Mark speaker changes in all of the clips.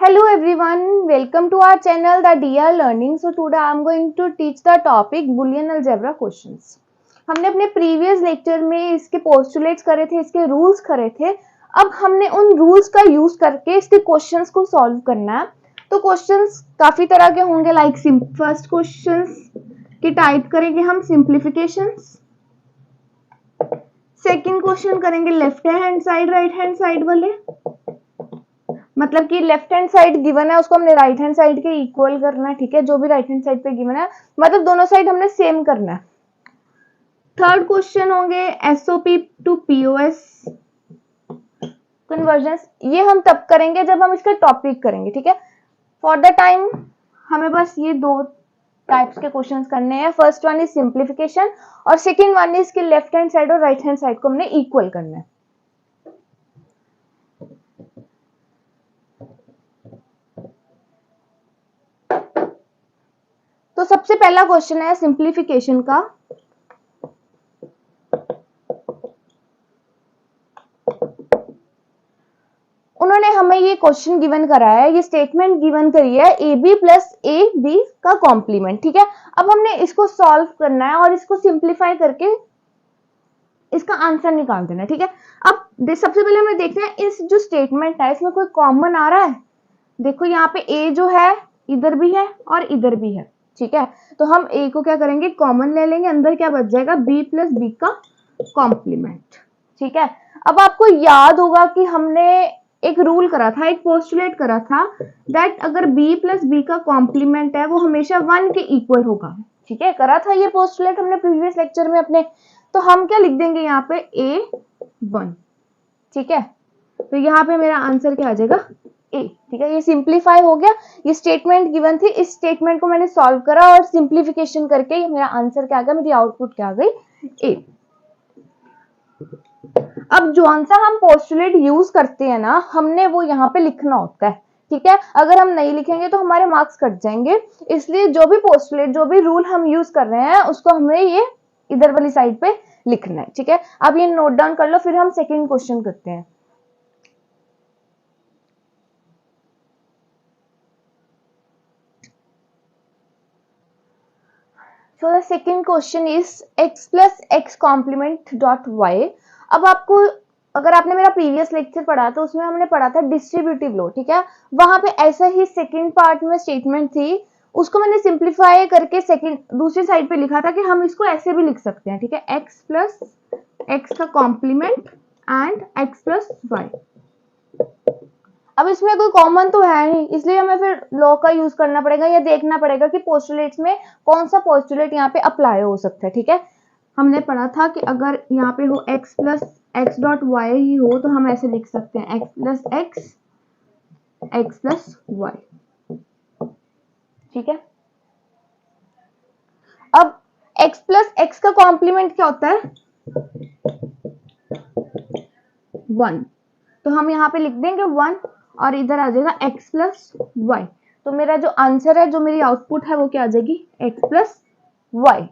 Speaker 1: Hello everyone, welcome to our channel The DR Learning. So today I am going to teach the topic Boolean algebra questions. हमने अपने previous lecture में इसके postulates करे थे, इसके rules करे थे. अब हमने उन रूल्स का यूज करके इसके क्वेश्चंस को सॉल्व करना है. तो क्वेश्चंस काफी तरह के होंगे. लाइक फर्स्ट क्वेश्चंस की टाइप करेंगे हम सिंप्लीफिकेशंस. सेकंड क्वेश्चन करेंगे left hand side right hand side वाले, मतलब कि लेफ्ट हैंड साइड गिवन है उसको हमने राइट हैंड साइड के इक्वल करना है. ठीक है, जो भी राइट हैंड साइड पे गिवन है मतलब दोनों साइड हमने सेम करना है. थर्ड क्वेश्चन होंगे एसओपी टू पीओएस कन्वर्जन्स. ये हम तब करेंगे जब हम इसका टॉपिक करेंगे. ठीक है, फॉर द टाइम हमें बस ये दो टाइप्स के क्वेश्चंस करने हैं. फर्स्ट वन इज सिंप्लीफिकेशन और सेकंड वन इज कि लेफ्ट हैंड साइड और राइट हैंड साइड को हमने इक्वल करना है. तो सबसे पहला क्वेश्चन है सिंप्लीफिकेशन का. उन्होंने हमें ये क्वेश्चन गिवन कराया है, ये स्टेटमेंट गिवन करी है A B plus A B का कॉम्प्लीमेंट. ठीक है, अब हमने इसको सॉल्व करना है और इसको सिंप्लीफाई करके इसका आंसर निकाल देना है. ठीक है, अब सबसे पहले हमें देखना है इस जो स्टेटमेंट है इसमें कोई कॉमन आ रहा है. देखो यहाँ पे ए जो है इधर भी है और इधर भी है. ठीक है, तो हम ए को क्या करेंगे कॉमन ले लेंगे, अंदर क्या बच जाएगा बी प्लस बी का कॉम्प्लीमेंट. ठीक है, अब आपको याद होगा कि हमने एक रूल करा था, एक पोस्टुलेट करा था दैट अगर b प्लस बी का कॉम्प्लीमेंट है वो हमेशा 1 के इक्वल होगा. ठीक है, करा था ये पोस्टुलेट हमने प्रीवियस लेक्चर में अपने. तो हम क्या लिख देंगे यहाँ पे a1. ठीक है, तो यहाँ पे मेरा आंसर क्या आ जाएगा ए. ठीक है, ये सिंप्लीफाई हो गया. ये स्टेटमेंट गिवन थी, इस स्टेटमेंट को मैंने सॉल्व करा और सिंप्लीफिकेशन करके मेरा आंसर क्या आ गया, मेरी आउटपुट क्या आ गई ए. अब जो आंसर हम पोस्टुलेट यूज करते हैं ना हमने वो यहाँ पे लिखना होता है. ठीक है, अगर हम नहीं लिखेंगे तो हमारे मार्क्स कट जाएंगे. इसलिए जो भी पोस्टुलेट जो भी रूल हम यूज कर रहे हैं उसको हमें ये इधर वाली साइड पे लिखना है. ठीक है, अब ये नोट डाउन कर लो, फिर हम सेकेंड क्वेश्चन करते हैं. So the second question is x plus x complement dot y. अब आपको अगर आपने मेरा प्रीवियस लेक्चर पढ़ा तो उसमें हमने पढ़ा था डिस्ट्रीब्यूटिव लॉ. ठीक है, वहां पे ऐसा ही सेकंड पार्ट में स्टेटमेंट थी, उसको मैंने सिंप्लीफाई करके सेकंड दूसरी साइड पे लिखा था कि हम इसको ऐसे भी लिख सकते हैं. ठीक है, x प्लस x का complement and x plus y. अब इसमें कोई कॉमन तो है नहीं, इसलिए हमें फिर लॉ का यूज करना पड़ेगा या देखना पड़ेगा कि पोस्टुलेट्स में कौन सा पोस्टुलेट यहाँ पे अप्लाई हो सकता है. ठीक है, हमने पढ़ा था कि अगर यहाँ पे हो x plus x dot y ही हो तो हम ऐसे लिख सकते हैं x plus x plus y. ठीक है, अब x प्लस एक्स का कॉम्प्लीमेंट क्या होता है 1, तो हम यहाँ पे लिख देंगे 1 और इधर आ जाएगा x प्लस वाई. तो मेरा जो आंसर है, जो मेरी आउटपुट है वो क्या आ जाएगी x प्लस वाई.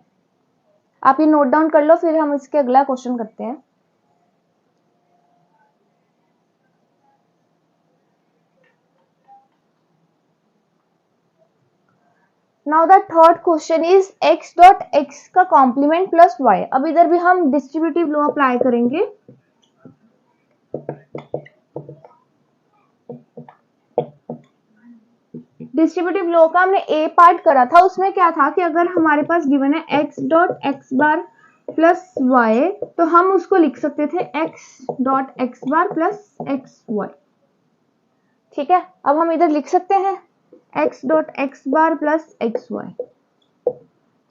Speaker 1: आप ये नोट डाउन कर लो, फिर हम इसके अगला क्वेश्चन करते हैं. Now the third question is x dot x का कॉम्प्लीमेंट प्लस y. अब इधर भी हम डिस्ट्रीब्यूटिव लॉ अप्लाई करेंगे. डिस्ट्रीब्यूटिव लॉ का हमने ए पार्ट करा था, उसमें क्या था कि अगर हमारे पास गिवन है x डॉट एक्स बार प्लस वाई तो हम उसको लिख सकते थे x डॉट एक्स बार प्लस एक्स वाई. ठीक है, अब हम इधर लिख सकते हैं x डॉट एक्स बार प्लस एक्स वाई.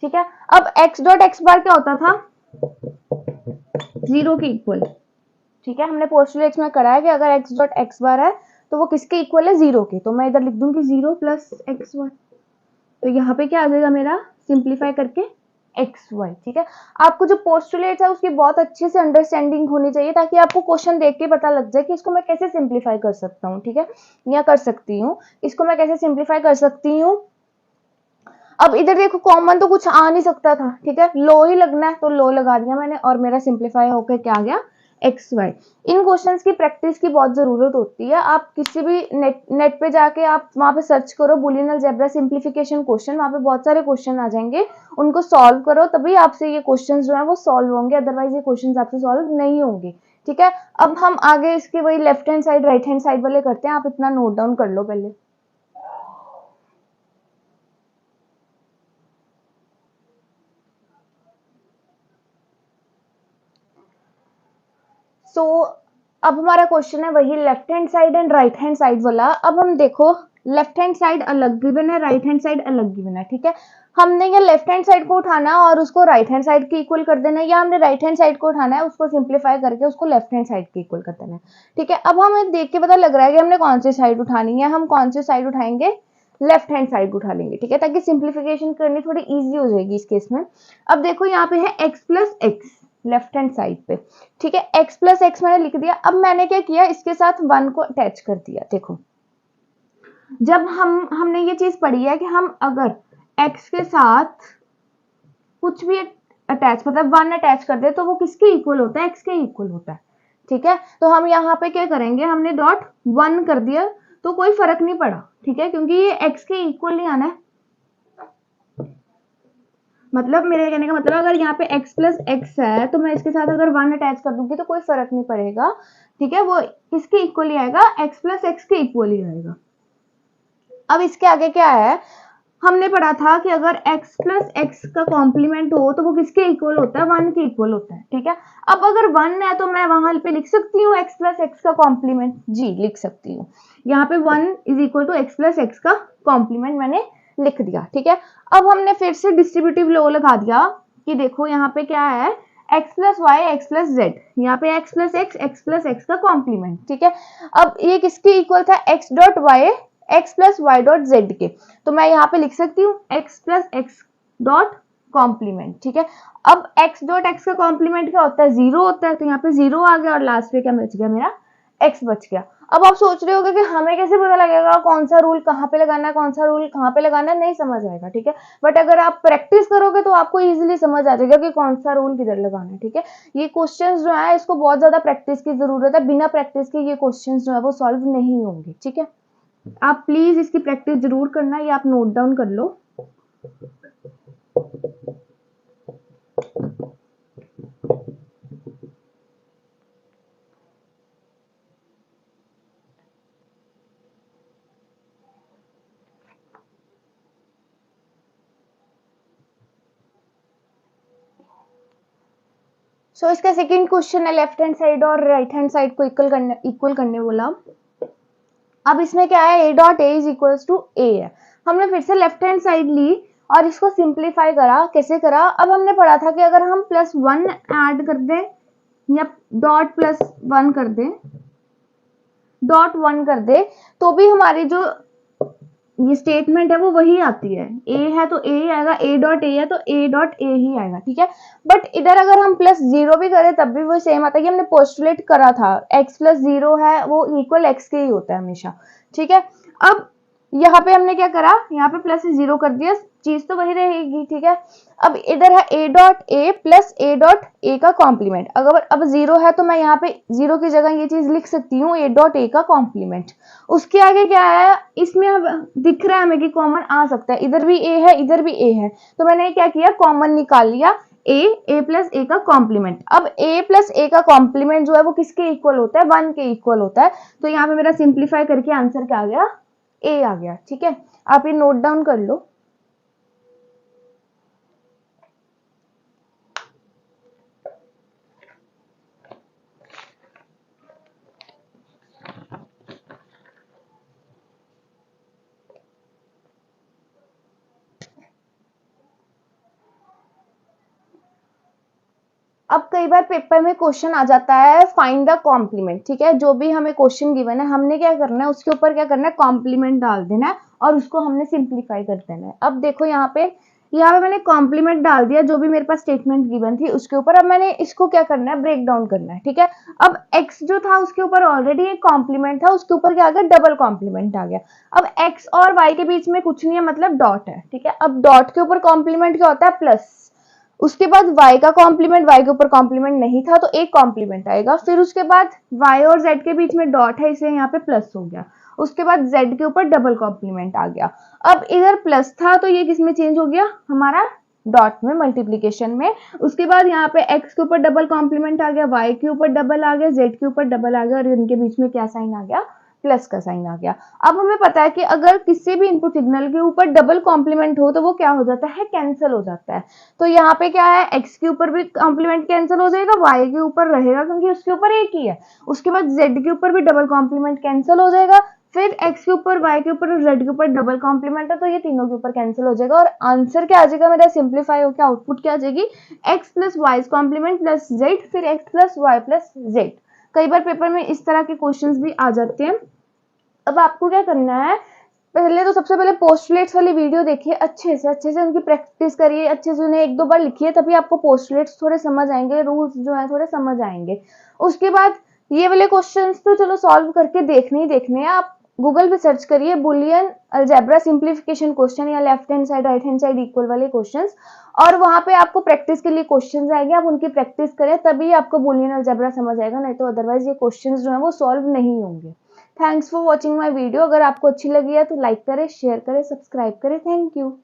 Speaker 1: ठीक है, अब x डॉट एक्स बार क्या होता था 0 के इक्वल. ठीक है, हमने पोस्टुलेट्स में करा है कि अगर x डॉट एक्स बार है तो वो किसके इक्वल है 0 के. तो मैं इधर लिख दूंगी 0 प्लस एक्स वाई. तो यहाँ पे क्या आ जाएगा मेरा सिंप्लीफाई करके एक्स वाई. ठीक है, आपको जो पोस्टुलेट्स है उसकी बहुत अच्छे से अंडरस्टैंडिंग होनी चाहिए ताकि आपको क्वेश्चन देख के पता लग जाए कि इसको मैं कैसे सिंप्लीफाई कर सकता हूँ. ठीक है, या कर सकती हूँ, इसको मैं कैसे सिंप्लीफाई कर सकती हूँ. अब इधर देखो कॉमन तो कुछ आ नहीं सकता था. ठीक है, लो ही लगना है तो लो लगा दिया मैंने और मेरा सिंप्लीफाई होकर क्या आ गया एक्स वाई। इन क्वेश्चंस की प्रैक्टिस की बहुत ज़रूरत होती है। आप किसी भी नेट पे जाके आप वहाँ पे सर्च करो बूलियन अलजेब्रा सिंप्लीफिकेशन क्वेश्चन, वहाँ पे बहुत सारे क्वेश्चन आ जाएंगे, उनको सॉल्व करो तभी आपसे ये क्वेश्चन जो है वो सॉल्व होंगे, अदरवाइज ये क्वेश्चन आपसे सॉल्व नहीं होंगे। ठीक है, अब हम आगे इसके वही left hand side right hand side वाले करते हैं। आप इतना नोट डाउन कर लो पहले। अब हमारा क्वेश्चन है वही left hand side and right hand side वाला। अब हम देखो लेफ्ट हैंड साइड अलग गिवन है, राइट हैंड साइड अलग गिवन है। ठीक है, हमने ये लेफ्ट हैंड साइड को उठाना है और उसको राइट हैंड साइड के इक्वल कर देना है, या हमने राइट हैंड साइड को उठाना है उसको सिंप्लीफाई करके उसको लेफ्ट हैंड साइड के इक्वल कर देना है। ठीक है, अब हमें देख के पता लग रहा है कि हमने कौन सी साइड उठानी है। हम कौन सी साइड उठाएंगे, लेफ्ट हैंड साइड उठा लेंगे। ठीक है, ताकि सिंप्लीफिकेशन करनी थोड़ी ईजी हो जाएगी इस केस में। अब देखो यहाँ पे है x plus x left hand side पे। ठीक है, x प्लस एक्स मैंने लिख दिया। अब मैंने क्या किया, इसके साथ 1 को अटैच कर दिया। देखो जब हमने ये चीज पढ़ी है कि हम अगर x के साथ कुछ भी अटैच मतलब 1 अटैच कर दे तो वो किसके इक्वल होता है, x के इक्वल होता है। ठीक है, तो हम यहाँ पे क्या करेंगे, हमने डॉट 1 कर दिया तो कोई फर्क नहीं पड़ा। ठीक है, क्योंकि ये x के इक्वल नहीं आना है। मतलब मेरे कहने का मतलब अगर यहाँ पे x प्लस एक्स है तो मैं इसके साथ अगर 1 अटैच कर दूंगी तो कोई फर्क नहीं पड़ेगा। ठीक है, वो किसके इक्वल ही आएगा, x प्लस एक्स के इक्वल ही आएगा। अब इसके आगे क्या है, हमने पढ़ा था कि अगर x प्लस एक्स का कॉम्प्लीमेंट हो तो वो किसके इक्वल होता है, 1 के इक्वल होता है। ठीक है, अब अगर 1 है तो मैं वहां पे लिख सकती हूँ x प्लस एक्स का कॉम्प्लीमेंट, जी लिख सकती हूँ। यहाँ पे 1 is equal to x plus x का कॉम्प्लीमेंट मैंने लिख दिया। ठीक है, अब हमने फिर से डिस्ट्रीब्यूटिव लॉ लगा दिया कि देखो यहाँ पे क्या है, x plus y x plus z, यहाँ पे x प्लस एक्स का कॉम्प्लीमेंट। ठीक है, अब ये किसके इक्वल था, x dot y x plus y dot z के, तो मैं यहाँ पे लिख सकती हूँ x plus x dot complement. ठीक है, अब x डॉट एक्स का कॉम्प्लीमेंट क्या होता है, 0 होता है, तो यहाँ पे 0 आ गया और लास्ट पे क्या बच गया, मेरा x बच गया। अब आप सोच रहे होगे कि हमें कैसे पता लगेगा कौन सा रूल कहाँ पे लगाना है, कौन सा रूल कहाँ पे लगाना है, नहीं समझ आएगा। ठीक है, बट अगर आप प्रैक्टिस करोगे तो आपको इजीली समझ आ जाएगा कि कौन सा रूल किधर लगाना है। ठीक है, ये क्वेश्चंस जो है इसको बहुत ज्यादा प्रैक्टिस की जरूरत है, बिना प्रैक्टिस के ये क्वेश्चंस जो है वो सॉल्व नहीं होंगे। ठीक है, आप प्लीज इसकी प्रैक्टिस जरूर करना, ये आप नोट डाउन कर लो। सो इसका सेकंड क्वेश्चन है लेफ्ट हैंड साइड और राइट हैंड साइड को इक्वल करने बोला। अब इसमें क्या है, a dot a is equals to a है। हमने फिर से लेफ्ट हैंड साइड ली और इसको सिंप्लीफाई करा। कैसे करा, अब हमने पढ़ा था कि अगर हम +1 ऐड कर दें या डॉट +1 कर दें, डॉट 1 कर दे तो भी हमारी जो ये स्टेटमेंट है वो वही आती है। a है तो a आएगा, a डॉट ए है तो a डॉट ए ही आएगा। ठीक है, बट इधर अगर हम +0 भी करें तब भी वो सेम आता है कि हमने पोस्टुलेट करा था x + 0 है वो इक्वल x के ही होता है हमेशा। ठीक है, अब यहाँ पे हमने क्या करा, यहाँ पे +0 कर दिया, चीज तो वही रहेगी। ठीक है, अब इधर है a dot A plus a dot ए का कॉम्प्लीमेंट। अगर अब 0 है तो मैं यहाँ पे 0 की जगह ये चीज लिख सकती हूँ a डॉट ए का कॉम्प्लीमेंट। उसके आगे क्या है, इसमें अब दिख रहा है हमें कि कॉमन आ सकता है, इधर भी a है इधर भी a है, तो मैंने क्या किया, कॉमन निकाल लिया, a प्लस ए का कॉम्प्लीमेंट। अब a प्लस ए का कॉम्प्लीमेंट जो है वो किसके इक्वल होता है, 1 के इक्वल होता है। तो यहाँ पे मेरा सिंप्लीफाई करके आंसर क्या आ गया, a आ गया। ठीक है, आप ये नोट डाउन कर लो। अब कई बार पेपर में क्वेश्चन आ जाता है फाइंड द कॉम्प्लीमेंट। ठीक है, जो भी हमें क्वेश्चन गिवन है हमने क्या करना है, उसके ऊपर क्या करना है, कॉम्प्लीमेंट डाल देना है और उसको हमने सिंप्लीफाई कर देना है। अब देखो यहाँ पे मैंने कॉम्प्लीमेंट डाल दिया जो भी मेरे पास स्टेटमेंट गिवन थी उसके ऊपर। अब मैंने इसको क्या करना है, ब्रेक डाउन करना है। ठीक है, अब x जो था उसके ऊपर ऑलरेडी एक कॉम्प्लीमेंट था, उसके ऊपर क्या आ गया, डबल कॉम्प्लीमेंट आ गया। अब x और y के बीच में कुछ नहीं है, मतलब डॉट है। ठीक है, अब डॉट के ऊपर कॉम्प्लीमेंट क्या होता है, प्लस। उसके बाद y का कॉम्प्लीमेंट, y के ऊपर कॉम्प्लीमेंट नहीं था तो एक कॉम्प्लीमेंट आएगा। फिर उसके बाद y और z के बीच में डॉट है इसलिए यहाँ पे प्लस हो गया। उसके बाद z के ऊपर डबल कॉम्प्लीमेंट आ गया। अब इधर प्लस था तो ये किस में चेंज हो गया, हमारा डॉट में, मल्टीप्लीकेशन में। उसके बाद यहाँ पे x के ऊपर डबल कॉम्प्लीमेंट आ गया, y के ऊपर डबल आ गया, z के ऊपर डबल आ गया और इनके बीच में क्या साइन आ गया, प्लस का साइन आ गया। अब हमें पता है कि अगर किसी भी इनपुट सिग्नल के ऊपर डबल कॉम्प्लीमेंट हो तो वो क्या हो जाता है, कैंसिल हो जाता है। तो यहाँ पे क्या है, x के ऊपर भी कॉम्प्लीमेंट कैंसिल हो जाएगा, y के ऊपर रहेगा क्योंकि उसके ऊपर एक ही है। उसके बाद z के ऊपर भी डबल कॉम्प्लीमेंट कैंसिल हो जाएगा। फिर x के ऊपर, y के ऊपर और z के ऊपर डबल कॉम्प्लीमेंट है तो ये तीनों के ऊपर कैंसिल हो जाएगा और आंसर क्या आ जाएगा मेरा, सिंप्लीफाई होकर आउटपुट क्या आ जाएगी, x plus y complement plus z, फिर x plus y plus z। कई बार पेपर में इस तरह के क्वेश्चंस भी आ जाते हैं। अब आपको क्या करना है, पहले तो सबसे पहले पोस्टुलेट्स वाली वीडियो देखिए, अच्छे से उनकी प्रैक्टिस करिए, अच्छे से उन्हें एक दो बार लिखिए, तभी आपको पोस्टुलेट्स थोड़े समझ आएंगे, रूल्स जो है थोड़े समझ आएंगे। उसके बाद ये वाले क्वेश्चंस तो चलो सॉल्व करके देखने ही देखने हैं। आप गूगल पे सर्च करिए बुलियन अलजेब्रा सिंप्लीफिकेशन क्वेश्चन या left hand side right hand side equal वाले क्वेश्चंस, और वहां पे आपको प्रैक्टिस के लिए क्वेश्चंस आएंगे, आप उनकी प्रैक्टिस करें तभी आपको बुलियन अलजेब्रा समझ आएगा, नहीं तो अदरवाइज ये क्वेश्चंस जो है वो सॉल्व नहीं होंगे। Thanks for watching my video. अगर आपको अच्छी लगी है तो लाइक करें, शेयर करें, सब्सक्राइब करें। Thank you.